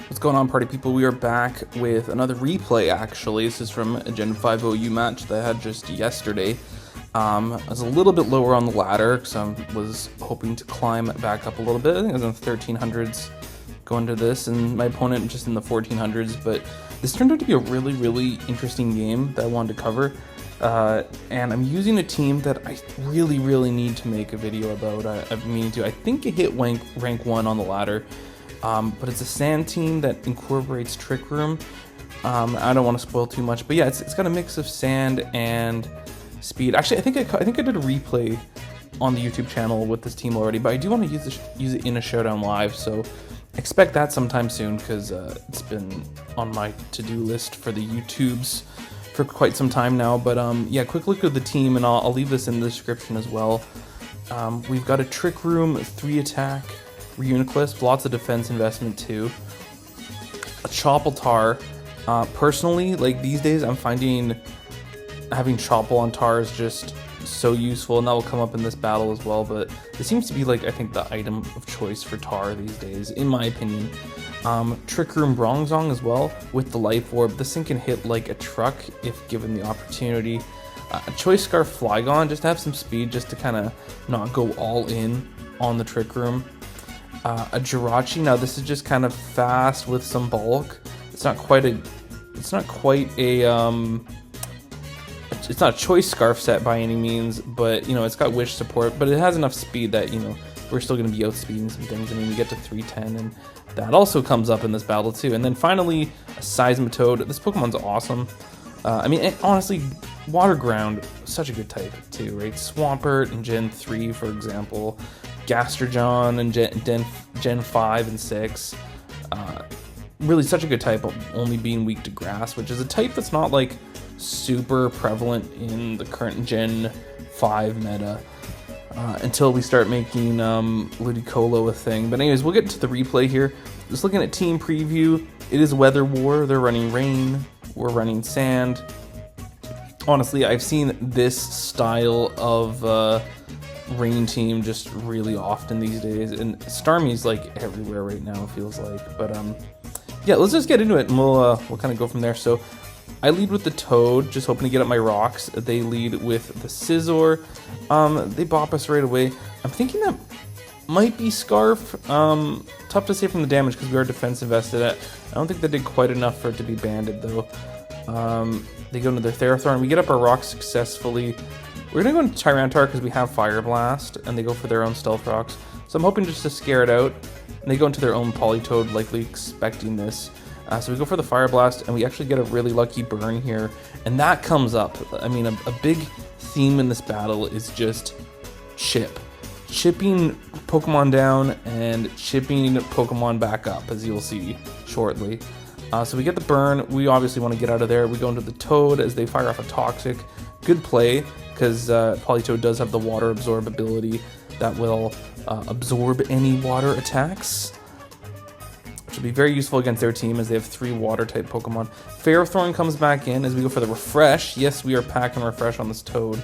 What's going on, party people? We are back with another replay, actually. This is from a Gen 5 OU match that I had just yesterday. I was a little bit lower on the ladder because I was hoping to climb back up a little bit. I think I was in the 1300s going to this, and my opponent just in the 1400s. But this turned out to be a really, really interesting game that I wanted to cover. And I'm using a team that I really, really need to make a video about. I've been meaning to. I think it hit rank 1 on the ladder. But it's a sand team that incorporates Trick Room. I don't want to spoil too much, but yeah, it's got a mix of sand and speed. Actually, I think I did a replay on the YouTube channel with this team already, but I do want to use it in a showdown live, so expect that sometime soon because it's been on my to-do list for the YouTubes for quite some time now. But yeah, quick look at the team, and I'll leave this in the description as well. We've got a Trick Room, 3 attack, Reuniclus, lots of defense investment too. A Choppletar. Personally, like these days, I'm finding having Chopple on Tar is just so useful, and that will come up in this battle as well. But it seems to be like, I think, the item of choice for Tar these days, in my opinion. Trick Room Bronzong as well with the Life Orb. This thing can hit like a truck if given the opportunity. A Choice Scarf Flygon, just to have some speed, just to kind of not go all in on the Trick Room. A Jirachi. Now this is just kind of fast with some bulk. It's not quite a Choice Scarf set by any means, but you know, it's got Wish support, but it has enough speed that, you know, we're still going to be outspeeding some things. I mean, we get to 310, and that also comes up in this battle too. And then finally, a Seismitoad. This Pokemon's awesome. I mean, honestly, Water Ground, such a good type too, right? Swampert in Gen 3, for example. Gastrojon in Gen 5 and 6. Really such a good type, only being weak to grass, which is a type that's not like super prevalent in the current Gen 5 meta until we start making Ludicolo a thing. But anyways, we'll get into the replay here. Just looking at team preview, it is Weather War. They're running Rain, we're running Sand. Honestly, I've seen this style of Rain team just really often these days, and Starmie's like everywhere right now, it feels like. But yeah, let's just get into it, and we'll kind of go from there. So I lead with the Toad, just hoping to get up my rocks. They lead with the Scizor. They bop us right away. I'm thinking that might be Scarf. Tough to say from the damage because we are defense invested at. I don't think they did quite enough for it to be banded though. They go into their Therathorn. We get up our rocks successfully. We're going to go into Tyranitar because we have Fire Blast, and they go for their own Stealth Rocks. So I'm hoping just to scare it out. And they go into their own Politoed, likely expecting this. So we go for the Fire Blast, and we actually get a really lucky burn here. And that comes up. I mean, a big theme in this battle is just chip. Chipping Pokemon down and chipping Pokemon back up, as you'll see shortly. So we get the burn. We obviously want to get out of there. We go into the Toad as they fire off a Toxic. Good play, because Politoed does have the Water Absorb ability that will absorb any water attacks, which will be very useful against their team as they have 3 Water-type Pokemon. Ferrothorn comes back in as we go for the Refresh. Yes, we are packing Refresh on this Toad,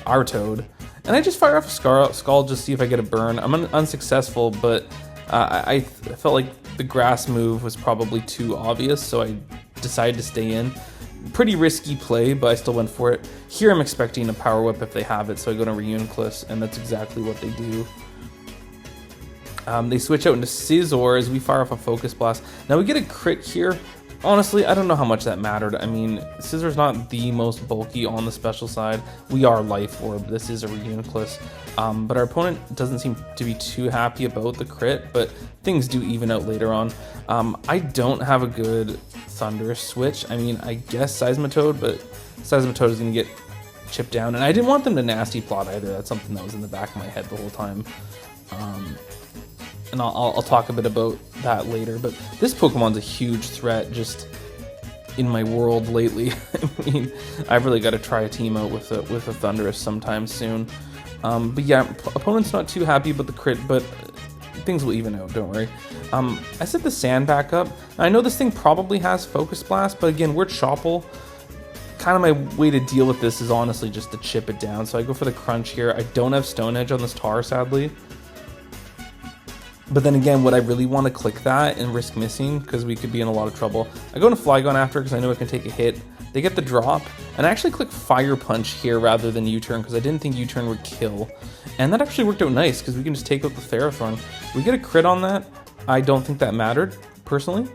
our Toad. And I just fire off a Scald just to see if I get a burn. I'm unsuccessful, but I felt like the Grass move was probably too obvious, so I decided to stay in. Pretty risky play, but I still went for it. Here I'm expecting a Power Whip if they have it, so I go to Reuniclus, and that's exactly what they do. They switch out into Scizor as we fire off a Focus Blast. Now we get a crit here. Honestly, I don't know how much that mattered. I mean, Scizor's not the most bulky on the special side. We are Life Orb. This is a Reuniclus. But our opponent doesn't seem to be too happy about the crit, but things do even out later on. I don't have a good Thunderous switch. I mean, I guess Seismitoad, but Seismitoad is going to get chipped down. And I didn't want them to Nasty Plot either. That's something that was in the back of my head the whole time. And I'll talk a bit about that later, but this Pokemon's a huge threat just in my world lately. I mean, I've really got to try a team out with a Thunderous sometime soon. But yeah, opponent's not too happy about the crit, but things will even out, don't worry. I set the Sand back up. I know this thing probably has Focus Blast, but again, we're Chopple. Kind of my way to deal with this is honestly just to chip it down, so I go for the Crunch here. I don't have Stone Edge on this Tar, sadly. But then again, would I really want to click that and risk missing? Because we could be in a lot of trouble. I go into Flygon after because I know it can take a hit. They get the drop, and I actually click Fire Punch here rather than U-Turn because I didn't think U-Turn would kill. And that actually worked out nice because we can just take out the Ferrothorn. We get a crit on that. I don't think that mattered, personally.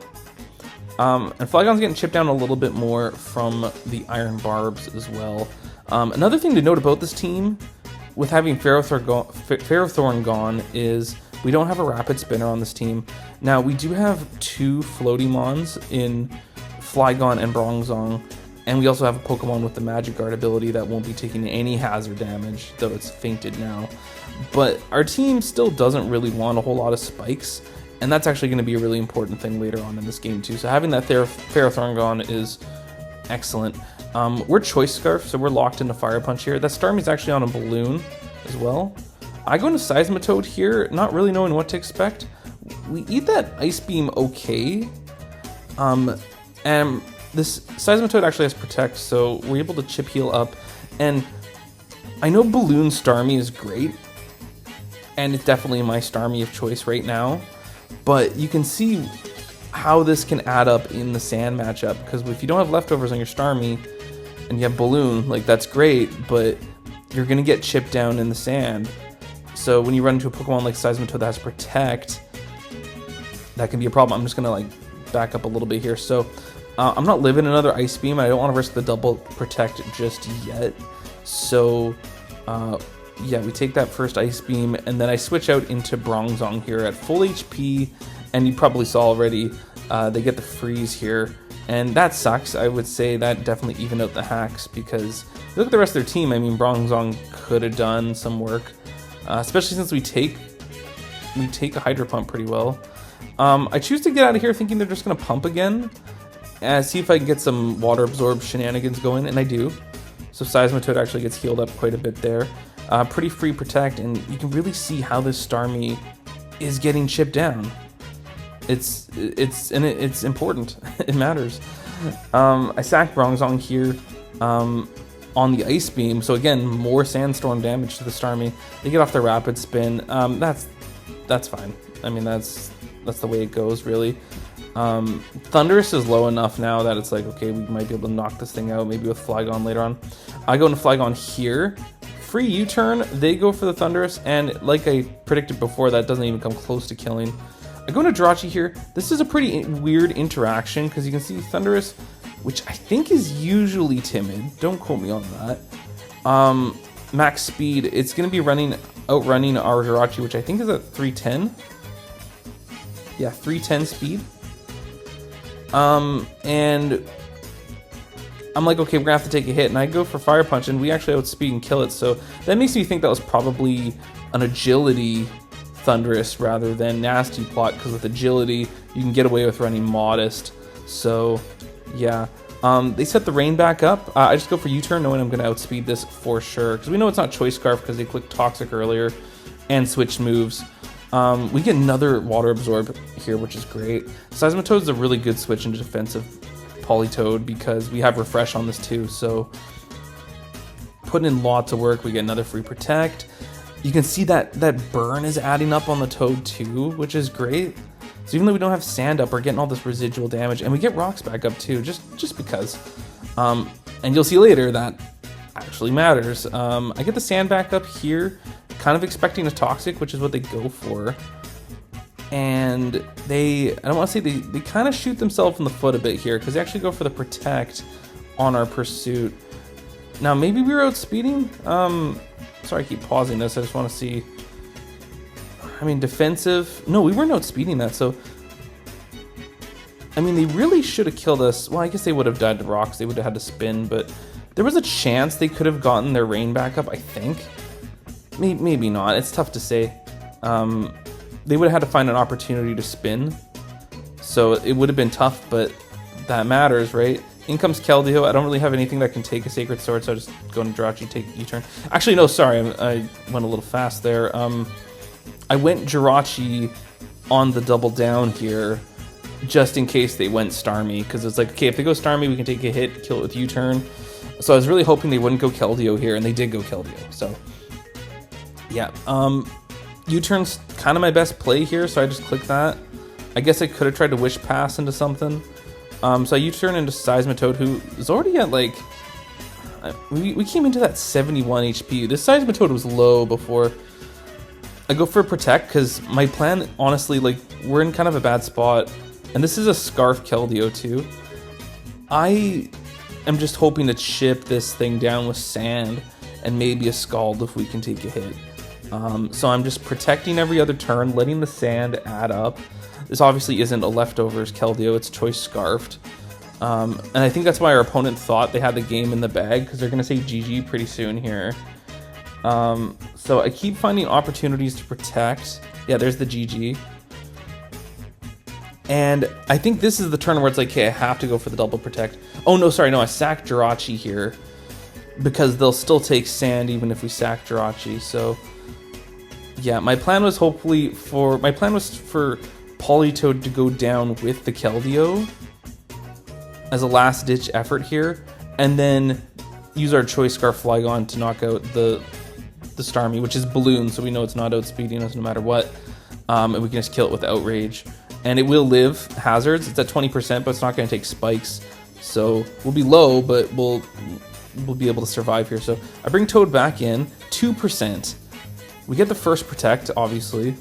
And Flygon's getting chipped down a little bit more from the Iron Barbs as well. Another thing to note about this team, with having Ferrothorn gone, is we don't have a Rapid Spinner on this team. Now, we do have 2 Floaty Mons in Flygon and Bronzong, and we also have a Pokemon with the Magic Guard ability that won't be taking any hazard damage, though it's fainted now. But our team still doesn't really want a whole lot of spikes, and that's actually going to be a really important thing later on in this game too. So having that Ferrothorn gone is excellent. We're Choice Scarf, so we're locked into Fire Punch here. That Starmie's actually on a balloon as well. I go into Seismitoad here, not really knowing what to expect. We eat that Ice Beam okay. And this Seismitoad actually has Protect, so we're able to chip heal up. And I know Balloon Starmie is great, and it's definitely my Starmie of choice right now. But you can see how this can add up in the Sand matchup, because if you don't have leftovers on your Starmie and you have Balloon, like, that's great, but you're going to get chipped down in the Sand. So when you run into a Pokemon like Seismitoad that has Protect, that can be a problem. I'm just going to, like, back up a little bit here. So I'm not living another Ice Beam. I don't want to risk the double Protect just yet. So yeah, we take that first Ice Beam, and then I switch out into Bronzong here at full HP, and you probably saw already, they get the freeze here, and that sucks. I would say that definitely evened out the hacks, because look at the rest of their team. I mean, Bronzong could have done some work, especially since we take a Hydro Pump pretty well. I choose to get out of here thinking they're just going to pump again, and see if I can get some Water Absorb shenanigans going, and I do. So Seismitoad actually gets healed up quite a bit there. Pretty free Protect, and you can really see how this Starmie is getting chipped down. It's important. It matters. I sack Bronzong here on the Ice Beam, so again, more Sandstorm damage to the Starmie. They get off the Rapid Spin. That's fine. I mean, that's the way it goes, really. Thundurus is low enough now that it's like, okay, we might be able to knock this thing out, maybe with Flygon later on. I go into Flygon here. Free U-turn, they go for the Thundurus, and like I predicted before, that doesn't even come close to killing. I go into Jirachi here. This is a pretty weird interaction, because you can see Thundurus, which I think is usually timid. Don't quote me on that. Max speed, it's going to be outrunning our Jirachi, which I think is at 310. Yeah, 310 speed. And I'm like, okay, we're gonna have to take a hit, and I go for Fire Punch, and we actually outspeed and kill it, so that makes me think that was probably an agility Thundurus rather than Nasty Plot, because with agility, you can get away with running Modest. So, yeah. They set the rain back up. I just go for U-turn, knowing I'm gonna outspeed this for sure, because we know it's not Choice Scarf, because they clicked Toxic earlier, and switched moves. We get another Water Absorb here, which is great. Seismitoad is a really good switch into defensive Politoed, because we have Refresh on this too, so putting in lots of work. We get another free Protect. You can see that burn is adding up on the Toad too, which is great. So even though we don't have Sand up, we're getting all this residual damage, and we get Rocks back up too, just because. And you'll see later that actually matters. I get the Sand back up here, kind of expecting a Toxic, which is what they go for. And I don't want to say they kind of shoot themselves in the foot a bit here, because they actually go for the Protect on our Pursuit. Now, maybe we were outspeeding? Sorry, I keep pausing this. I just want to see. I mean, defensive. No, we weren't outspeeding that, so. I mean, they really should have killed us. Well, I guess they would have died to Rocks. They would have had to spin, but there was a chance they could have gotten their rain back up, I think. Maybe not. It's tough to say. They would have had to find an opportunity to spin, so it would have been tough, but that matters, right? In comes Keldeo. I don't really have anything that can take a Sacred Sword, so I just go into Jirachi, take U-turn. Actually, no, sorry, I went a little fast there. I went Jirachi on the double down here, just in case they went Starmie, because it's like, okay, if they go Starmie, we can take a hit, kill it with U-turn. So I was really hoping they wouldn't go Keldeo here, and they did go Keldeo, so yeah. U-turn's kind of my best play here, so I just click that. I guess I could have tried to wish pass into something. So I U-turn into Seismitoad, who is already at like... We came into that 71 HP. This Seismitoad was low before. I go for a Protect, because my plan, honestly, like, we're in kind of a bad spot. And this is a Scarf Keldeo, too. I am just hoping to chip this thing down with Sand, and maybe a Scald if we can take a hit. So I'm just protecting every other turn, letting the Sand add up. This obviously isn't a Leftovers Keldeo, it's Choice Scarfed. And I think that's why our opponent thought they had the game in the bag, because they're going to say GG pretty soon here. So I keep finding opportunities to protect. Yeah, there's the GG. And I think this is the turn where it's like, okay, I have to go for the double protect. Oh, no, sorry, no, I sack Jirachi here, because they'll still take Sand even if we sack Jirachi. So, yeah, my plan was for Politoed to go down with the Keldeo as a last-ditch effort here, and then use our Choice Scarf Flygon to knock out the Starmie, which is Balloon, so we know it's not outspeeding us no matter what, and we can just kill it with Outrage. And it will live hazards. It's at 20%, but it's not going to take spikes, so we'll be low, but we'll be able to survive here. So I bring Toad back in, 2%. We get the first Protect, obviously,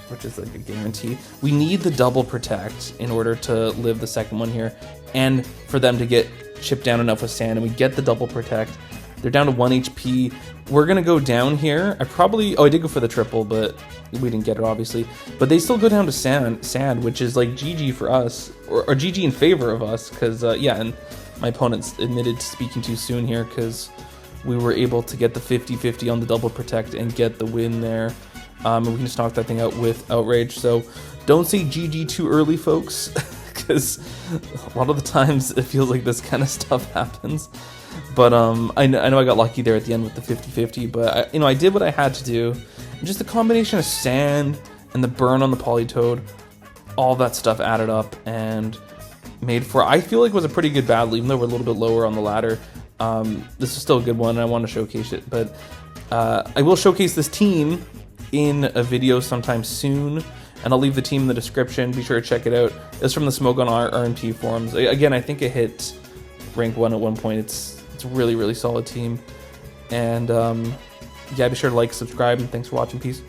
which is like a guarantee. We need the double Protect in order to live the second one here, and for them to get chipped down enough with Sand, and we get the double Protect. They're down to 1 HP. We're gonna go down here. I did go for the triple, but we didn't get it, obviously. But they still go down to Sand, which is like GG for us, or GG in favor of us, because, yeah, and my opponent's admitted to speaking too soon here, because we were able to get the 50-50 on the double Protect and get the win there. And we can just knock that thing out with Outrage. So don't say GG too early, folks, because a lot of the times it feels like this kind of stuff happens. But I know I got lucky there at the end with the 50-50, but I did what I had to do. And just the combination of Sand and the burn on the Politoed, all that stuff added up and made for, I feel like, was a pretty good battle, even though we're a little bit lower on the ladder. This is still a good one, and I want to showcase it. But I will showcase this team in a video sometime soon, and I'll leave the team in the description. Be sure to check it out. It's from the Smoke on RNP forums. Again, I think it hit rank 1 at one point. It's a really, really solid team. And yeah, be sure to like, subscribe, and thanks for watching. Peace.